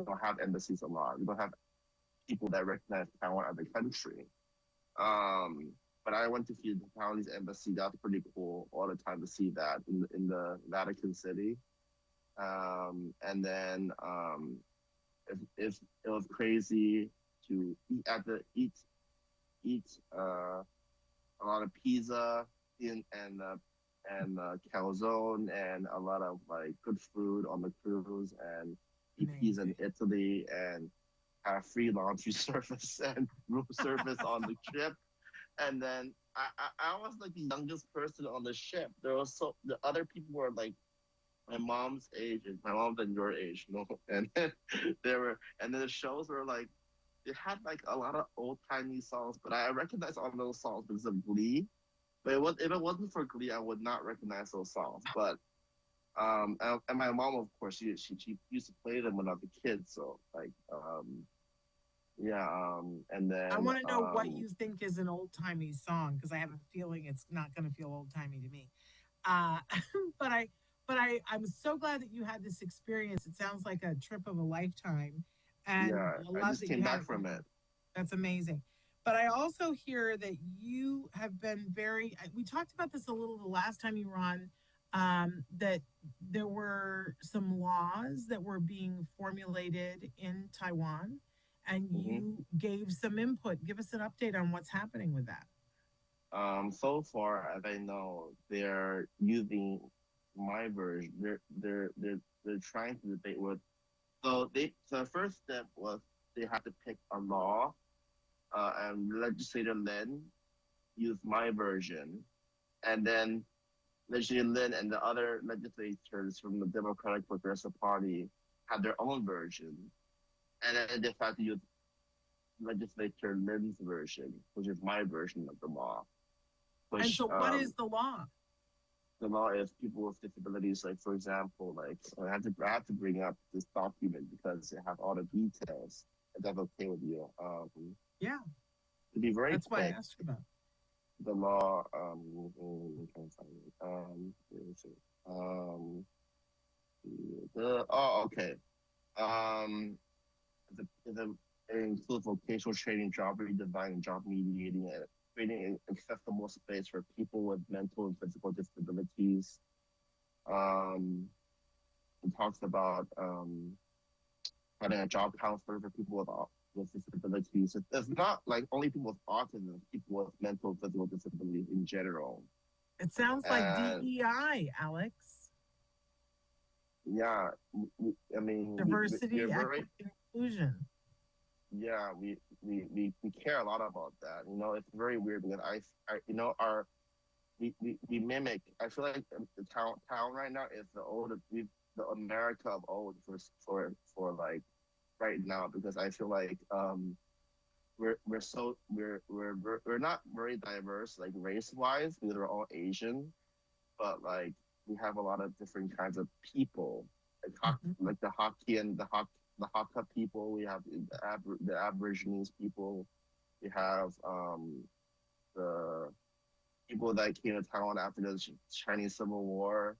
don't have embassies a lot. You don't have people that recognize Taiwan as a country. But I went to see the Taiwanese embassy. That's pretty cool all the time to see that in the Vatican City. And then it was crazy to eat a lot of pizza and calzone and a lot of like good food on the cruise, and eat pizza in Italy, and have free laundry service and room service on the trip. And then I was like the youngest person on the ship. The other people were like my mom's age, and my mom's and your age, and then the shows were like, they had like a lot of old timey songs, but I recognized all those songs because of Glee. But if it wasn't for Glee, I would not recognize those songs. But And my mom, of course, she used to play them when I was a kid. So like, yeah. And I then want to know what you think is an old timey song because I have a feeling it's not going to feel old timey to me. Uh, but I'm so glad that you had this experience. It sounds like a trip of a lifetime, and yeah, I I love just that you came had back it from with it. you. That's amazing. But I also hear that you have been very. We talked about this a little the last time you were on. That there were some laws that were being formulated in Taiwan, and Hmm. you gave some input. Give us an update on what's happening with that. So far, as I know, they're using my version. They're trying to debate with. So the first step was they had to pick a law, and legislator Lin used my version, and then legislator Lin and the other legislators from the Democratic Progressive Party had their own version, and then they decided to use legislator Lin's version, which is my version of the law. And Which so, what is the law? the law is people with disabilities. Like for example, like I have to bring up this document because it has all the details. If that's okay with you. Yeah, To be very that's why I quick, asked you about. the law. I'm trying to find it. Where is it? Okay. Um, it includes vocational training, job redesign, and job mediating, and creating an accessible space for people with mental and physical disabilities. Um, it talks about having a job counselor for people with disabilities. It's not like only people with autism, it's people with mental and physical disabilities in general. It sounds like And DEI, Alex. yeah, I mean, we're Diversity, very, equity, inclusion. yeah, we care a lot about that. It's very weird because we mimic. I feel like the town right now is the America of old for like right now because I feel like we're not very diverse like race wise because we're all Asian, but like we have a lot of different kinds of people like Mhm. like the Hokkien, the Hakka people. We have the Aborigines people. We have the people that came to Taiwan after the Chinese Civil War.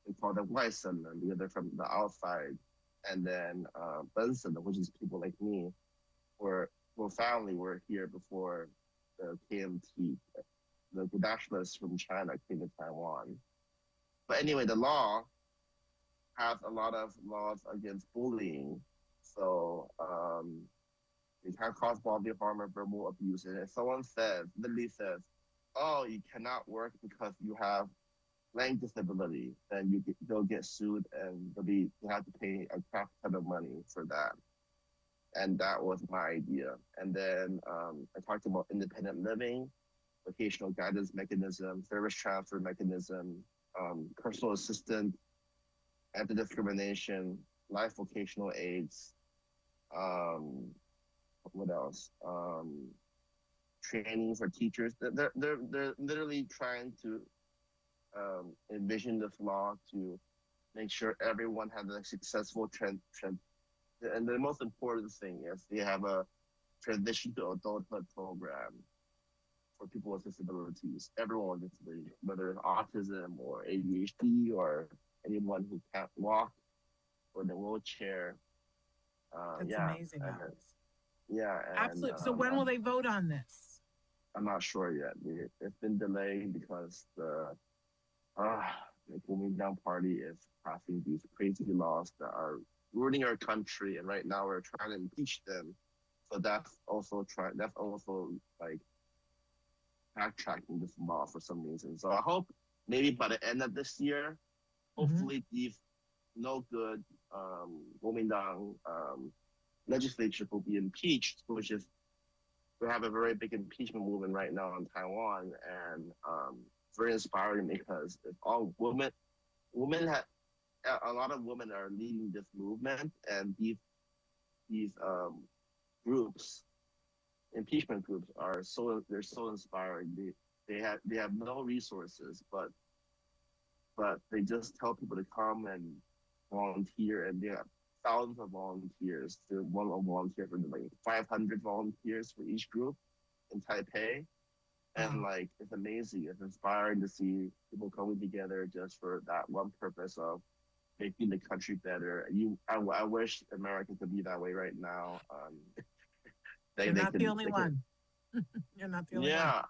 We call them Weissen because they're from the outside. And then Benson, which is people like me, were family were here before the KMT, the nationalists from China came to Taiwan. But anyway, the law has a lot of laws against bullying. So it can cause bodily harm or verbal abuse. And if someone literally says, "Oh, you cannot work because you have language disability," then they'll get sued and they have to pay a crap ton of money for that. And that was my idea. And then I talked about independent living, vocational guidance mechanism, service transfer mechanism, personal assistant, anti-discrimination, life vocational aids. Um, what else? Training for teachers. They're literally trying to envision this law to make sure everyone has a successful trend. And the most important thing is they have a transition to adulthood program for people with disabilities. Everyone with disabilities, whether it's autism or ADHD or anyone who can't walk or in a wheelchair. That's Yeah, amazing, and Alex. yeah, and Absolutely. So, when will they vote on this? I'm not sure yet. It's been delayed because uh, the Kuomintang party is passing these crazy laws that are ruining our country, and right now we're trying to impeach them. So That's also like backtracking this law for some reason. So I hope maybe by the end of this year, Hmm. hopefully these no good Kuomintang legislature will be impeached, which is we have a very big impeachment movement right now in Taiwan, and very inspiring because it's all women. Women have a lot of women are leading this movement, and these groups, impeachment groups, are so inspiring. They have no resources, but but they just tell people to come and volunteer, and they have thousands of volunteers. They want to volunteer for like 500 volunteers for each group in Taipei. And Wow. like, it's amazing. It's inspiring to see people coming together just for that one purpose of making the country better. I wish America could be that way right now. You're not the only they could, one. You're not the only one. yeah,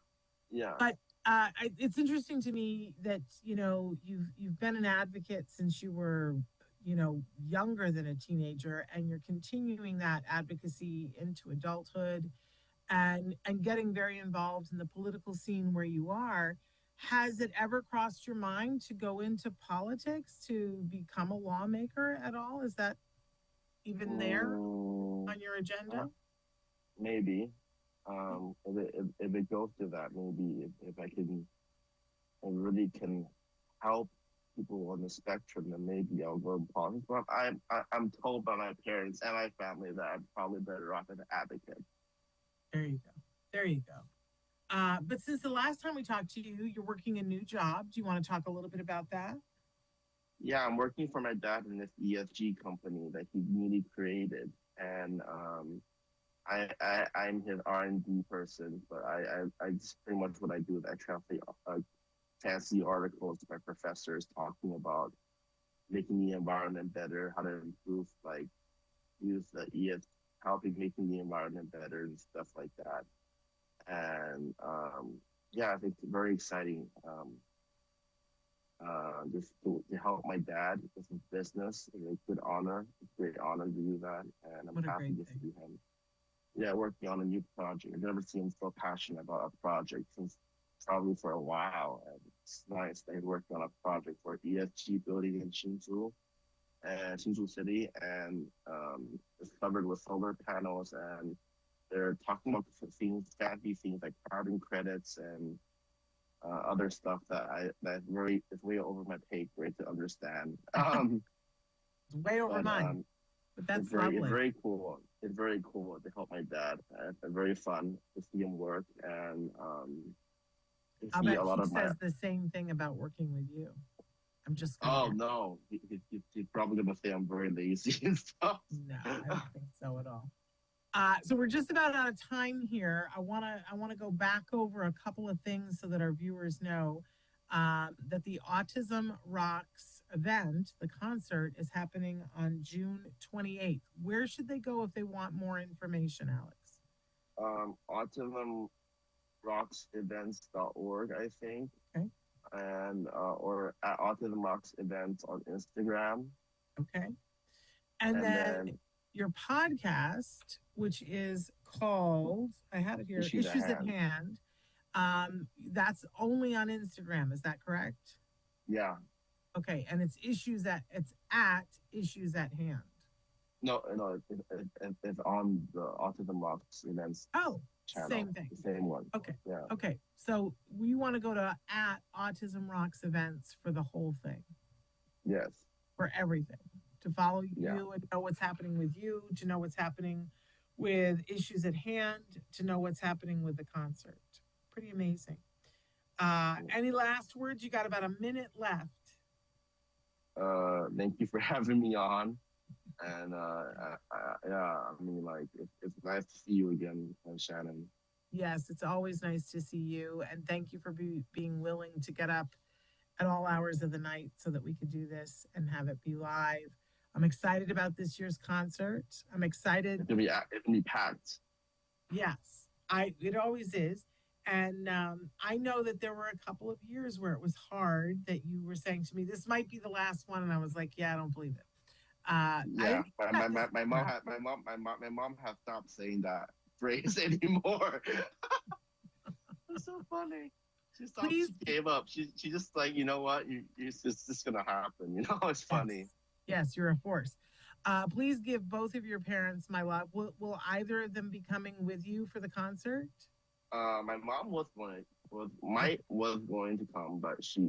yeah. But it's interesting to me that you've been an advocate since you were younger than a teenager, and you're continuing that advocacy into adulthood, and getting very involved in the political scene where you are. Has it ever crossed your mind to go into politics, to become a lawmaker at all? Is that even there Mm, on your uh, agenda? maybe. If it goes to that, maybe if I can, I really can help people on the spectrum, then maybe I'll go in politics. But I'm told by my parents and my family that I'm probably better off as an advocate. There you go. There you go. But since the last time we talked to you, you're working a new job. Do you want to talk a little bit about that? Yeah, I'm working for my dad in this ESG company that he newly created, and I'm his R&D person. But I just pretty much what I do is I translate fancy articles to my professors talking about making the environment better, how to improve, like use the ES, helping making the environment better and stuff like that. And yeah, I think it's very exciting. Just to help my dad with his business. It's a good honor. It's a great honor to do that, and I'm What a happy great to thing. see him. Yeah, working on a new project. I've never seen him so passionate about a project since probably for a while. And it's nice that he's working on a project for ESG building in Hsinchu City, and it's covered with solar panels, and they're talking about things, fancy things like carbon credits and other stuff that very is way over my pay grade to understand. It's way over But mine, but it's that's it's lovely. very cool. It's very cool to help my dad. It's very fun to see him work, and to I'll see bet a lot he of my. says the same thing about working with you. I'm just going to Oh guess. no, he's probably gonna say I'm very lazy and stuff. No, I don't think so at all. So we're just about out of time here. I wanna go back over a couple of things so that our viewers know that the Autism Rocks event, the concert, is happening on June 28th. Where should they go if they want more information, Alex? AutismRocksEvents.org, I think, Okay, and or at Autism Rocks Events on Instagram, okay. And and then then your podcast, which is called, I have it here, Issues at Issues at Hand. Hand. That's only on Instagram. Is that correct? Yeah, Okay, and it's at Issues at Hand. no, it's on the Autism Rocks Events Oh, channel, same thing. the same one. Okay, Yeah, okay. So we want to go to at Autism Rocks events for the whole thing, yes, for everything, to follow yeah. you and know what's happening with you, to know what's happening with Issues at Hand, to know what's happening with the concert. Pretty amazing. Any last words? You got about a minute left. Thank you for having me on. And yeah, I mean, like, it's nice to see you again, Shannon. Yes, it's always nice to see you. And thank you for being willing to get up at all hours of the night so that we could do this and have it be live. I'm excited about this year's concert. I'm excited. It's gonna be packed. Yes, it always is. And I know that there were a couple of years where it was hard that you were saying to me, this might be the last one. And I was like, yeah, I don't believe it. I Yeah, didn't expect this my mom crap. had my mom has stopped saying that phrase anymore. It's so funny. She stopped. Please, She gave up. She just like, you know what, it's just gonna happen. You know, it's yes, funny. yes, you're a force. Please give both of your parents my love. Will either of them be coming with you for the concert? My mom Okay, was going to come, but she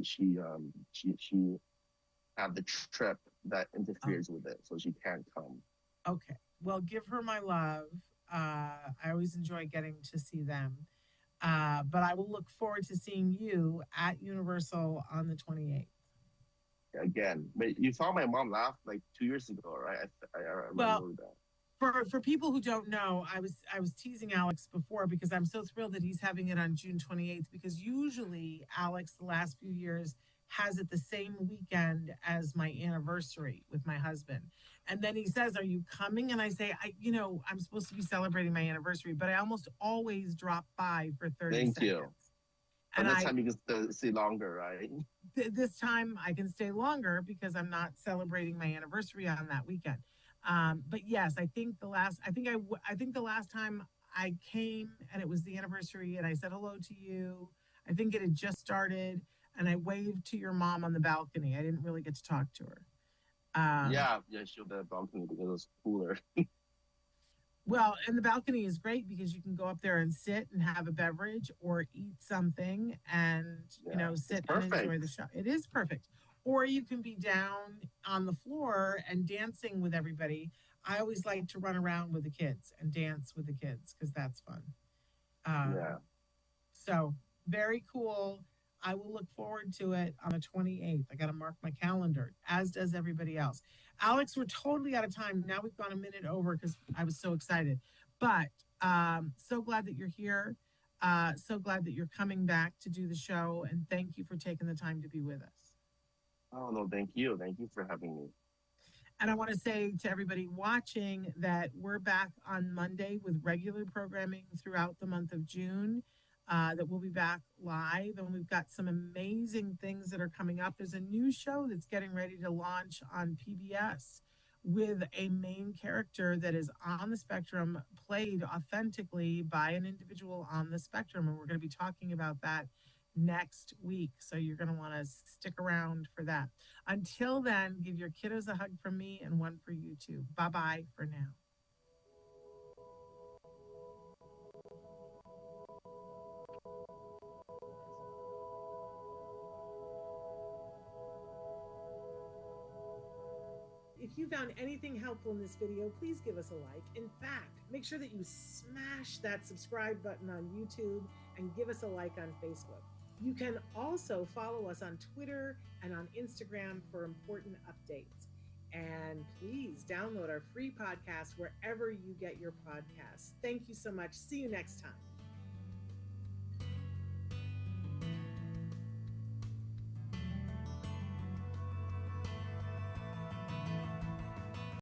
had the trip that oh, interferes with it, so she can't come. okay. Well, give her my love. I always enjoy getting to see them. But I will look forward to seeing you at Universal on the 28th. again. But you saw my mom laugh like 2 years ago, right? I remember Well, that. for people who don't know, I was teasing Alex before because I'm so thrilled that he's having it on June 28th, because usually Alex the last few years has it the same weekend as my anniversary with my husband. And then he says, "Are you coming?" And I say, I'm supposed to be celebrating my anniversary, but I almost always drop by for 30 Thank you. seconds. But And this time you can still see longer, right? this time I can stay longer because I'm not celebrating my anniversary on that weekend. But yes, I think the last time I came and it was the anniversary and I said hello to you, I think it had just started, and I waved to your mom on the balcony. I didn't really get to talk to her. Um, Yeah, she that bumped me because it was cooler. Well, and the balcony is great because you can go up there and sit and have a beverage or eat something and, Yeah, it's sit and enjoy the perfect. show. It is perfect. Or you can be down on the floor and dancing with everybody. I always like to run around with the kids and dance with the kids because that's fun. Um, Yeah. so very cool. I will look forward to it on the 28th. I got to mark my calendar, as does everybody else. Alex, we're totally out of time. Now we've gone a minute over because I was so excited. But so glad that you're here. So glad that you're coming back to do the show. And thank you for taking the time to be with us. Oh no, thank you. Thank you for having me. And I want to say to everybody watching that we're back on Monday with regular programming throughout the month of June. That we'll be back live, and we've got some amazing things that are coming up. There's a new show that's getting ready to launch on PBS with a main character that is on the spectrum, played authentically by an individual on the spectrum. And we're going to be talking about that next week. So you're going to want to stick around for that. Until then, give your kiddos a hug from me and one for you too. Bye bye for now. If you found anything helpful in this video, please give us a like. In fact, make sure that you smash that subscribe button on YouTube and give us a like on Facebook. You can also follow us on Twitter and on Instagram for important updates. And please download our free podcast wherever you get your podcasts. Thank you so much. See you next time.